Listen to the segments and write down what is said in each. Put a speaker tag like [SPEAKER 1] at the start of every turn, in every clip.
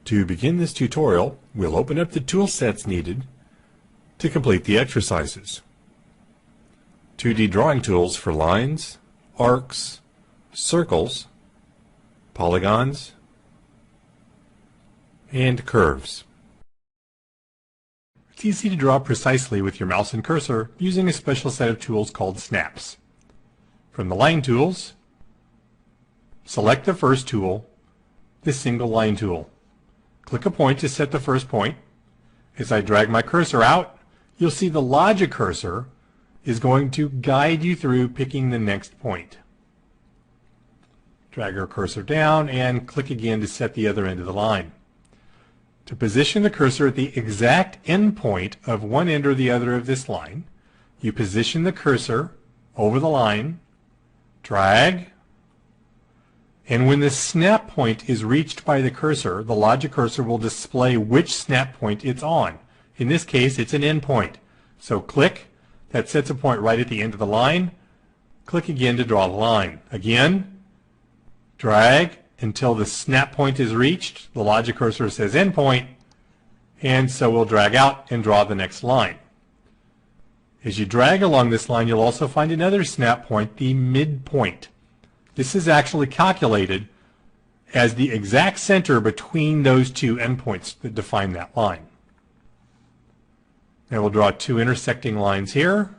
[SPEAKER 1] To begin this tutorial, we'll open up the tool sets needed to complete the exercises. 2D drawing tools for lines, arcs, circles, polygons, and curves. It's easy to draw precisely with your mouse and cursor using a special set of tools called snaps. From the line tools, select the first tool, the single line tool. Click a point to set the first point. As I drag my cursor out, you'll see the logic cursor is going to guide you through picking the next point. Drag our cursor down and click again to set the other end of the line. To position the cursor at the exact end point of one end or the other of this line, you position the cursor over the line, drag, and when the snap point is reached by the cursor, the logic cursor will display which snap point it's on. In this case, it's an end point. So click, that sets a point right at the end of the line. Click again to draw the line. Again, drag until the snap point is reached. The logic cursor says end point, and so we'll drag out and draw the next line. As you drag along this line, you'll also find another snap point, the midpoint. This is actually calculated as the exact center between those two endpoints that define that line. Now we'll draw two intersecting lines here.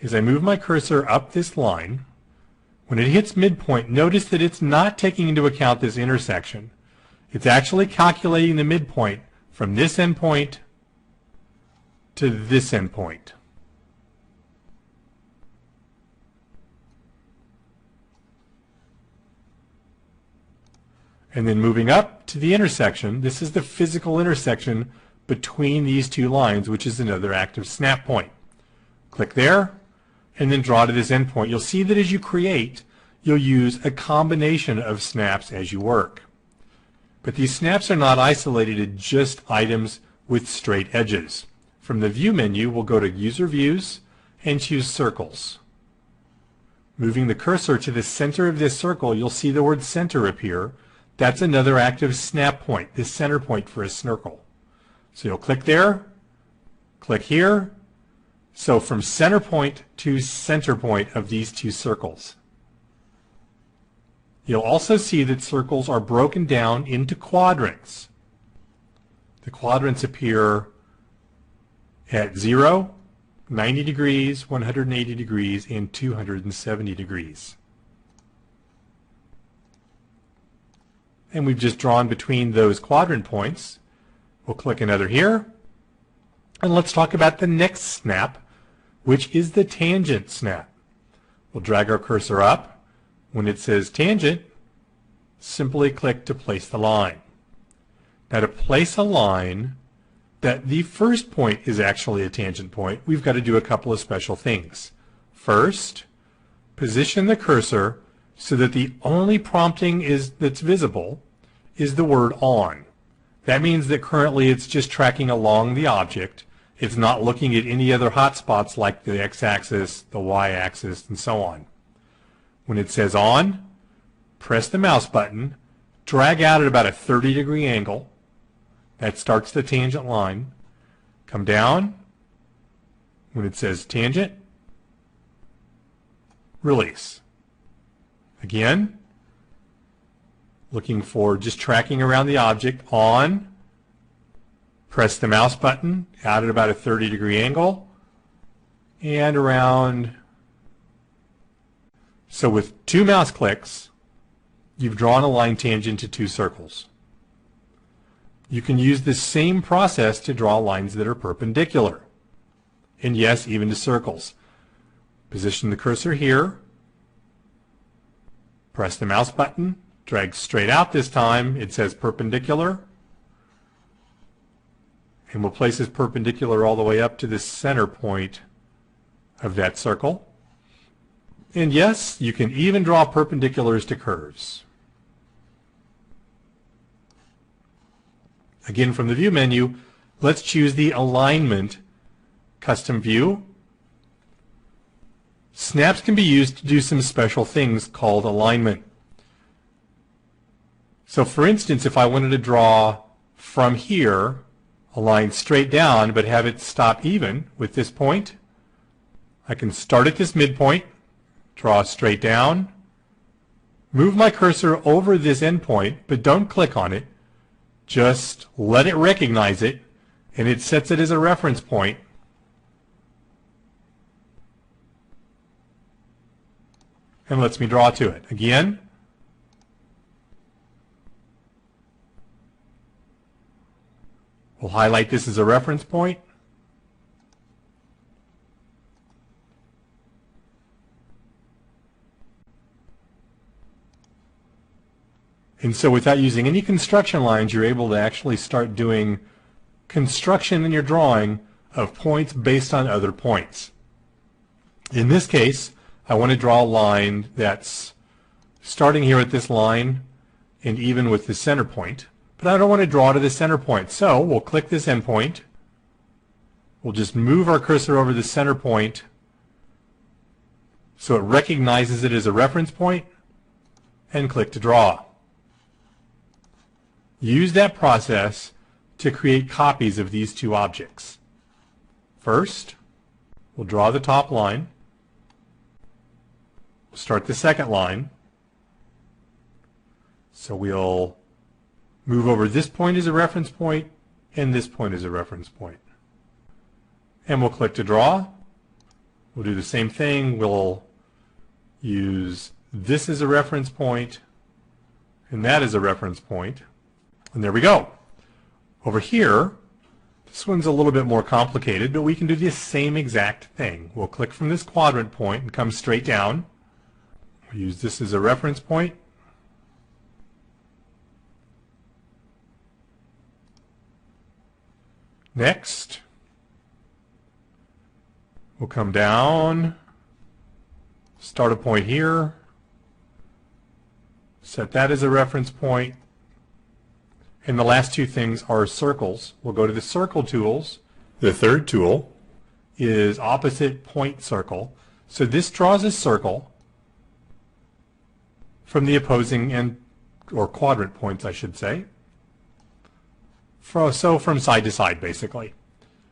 [SPEAKER 1] As I move my cursor up this line, when it hits midpoint, notice that it's not taking into account this intersection. It's actually calculating the midpoint from this endpoint to this endpoint. And then moving up to the intersection, this is the physical intersection between these two lines, which is another active snap point. Click there, and then draw to this endpoint. You'll see that as you create, you'll use a combination of snaps as you work. But these snaps are not isolated to just items with straight edges. From the View menu, we'll go to User Views and choose Circles. Moving the cursor to the center of this circle, you'll see the word Center appear. That's another active snap point, the center point for a circle. So you'll click there, click here. So from center point to center point of these two circles. You'll also see that circles are broken down into quadrants. The quadrants appear at 0, 90 degrees, 180 degrees, and 270 degrees. And we've just drawn between those quadrant points. We'll click another here. And let's talk about the next snap, which is the tangent snap. We'll drag our cursor up. When it says tangent, simply click to place the line. Now to place a line that the first point is actually a tangent point, we've got to do a couple of special things. First, position the cursor so that the only prompting that's visible is the word on. That means that currently it's just tracking along the object. It's not looking at any other hotspots like the x-axis, the y-axis, and so on. When it says on, press the mouse button, drag out at about a 30-degree angle. That starts the tangent line. Come down. When it says tangent, release. Again, looking for just tracking around the object, on, press the mouse button, out at about a 30-degree angle, and around. So with two mouse clicks, you've drawn a line tangent to two circles. You can use the same process to draw lines that are perpendicular, and yes, even to circles. Position the cursor here, press the mouse button, drag straight out this time. It says perpendicular, and we'll place this perpendicular all the way up to the center point of that circle. And yes, you can even draw perpendiculars to curves. Again, from the View menu, let's choose the Alignment Custom View. Snaps can be used to do some special things called alignment. So for instance, if I wanted to draw from here a line straight down but have it stop even with this point, I can start at this midpoint, draw straight down, move my cursor over this endpoint, but don't click on it. Just let it recognize it, and it sets it as a reference point. And lets me draw to it. Again, we'll highlight this as a reference point. And so without using any construction lines, you're able to actually start doing construction in your drawing of points based on other points. In this case, I want to draw a line that's starting here at this line and even with the center point. But I don't want to draw to the center point. So we'll click this endpoint. We'll just move our cursor over the center point so it recognizes it as a reference point and click to draw. Use that process to create copies of these two objects. First, we'll draw the top line. We'll start the second line. So we'll move over this point as a reference point and this point as a reference point. And we'll click to draw. We'll do the same thing. We'll use this as a reference point and that as a reference point. And there we go. Over here, this one's a little bit more complicated, but we can do the same exact thing. We'll click from this quadrant point and come straight down. We'll use this as a reference point. Next, we'll come down, start a point here, set that as a reference point. And the last two things are circles. We'll go to the circle tools. The third tool is opposite point circle. So this draws a circle from the opposing end, or quadrant points, I should say. So from side to side, basically.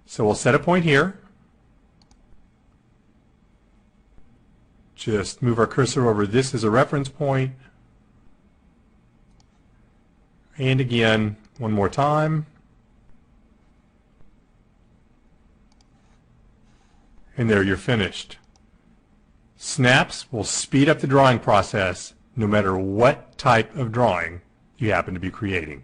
[SPEAKER 1] So we'll set a point here. Just move our cursor over this as a reference point. And again, one more time. And there you're finished. Snaps will speed up the drawing process no matter what type of drawing you happen to be creating.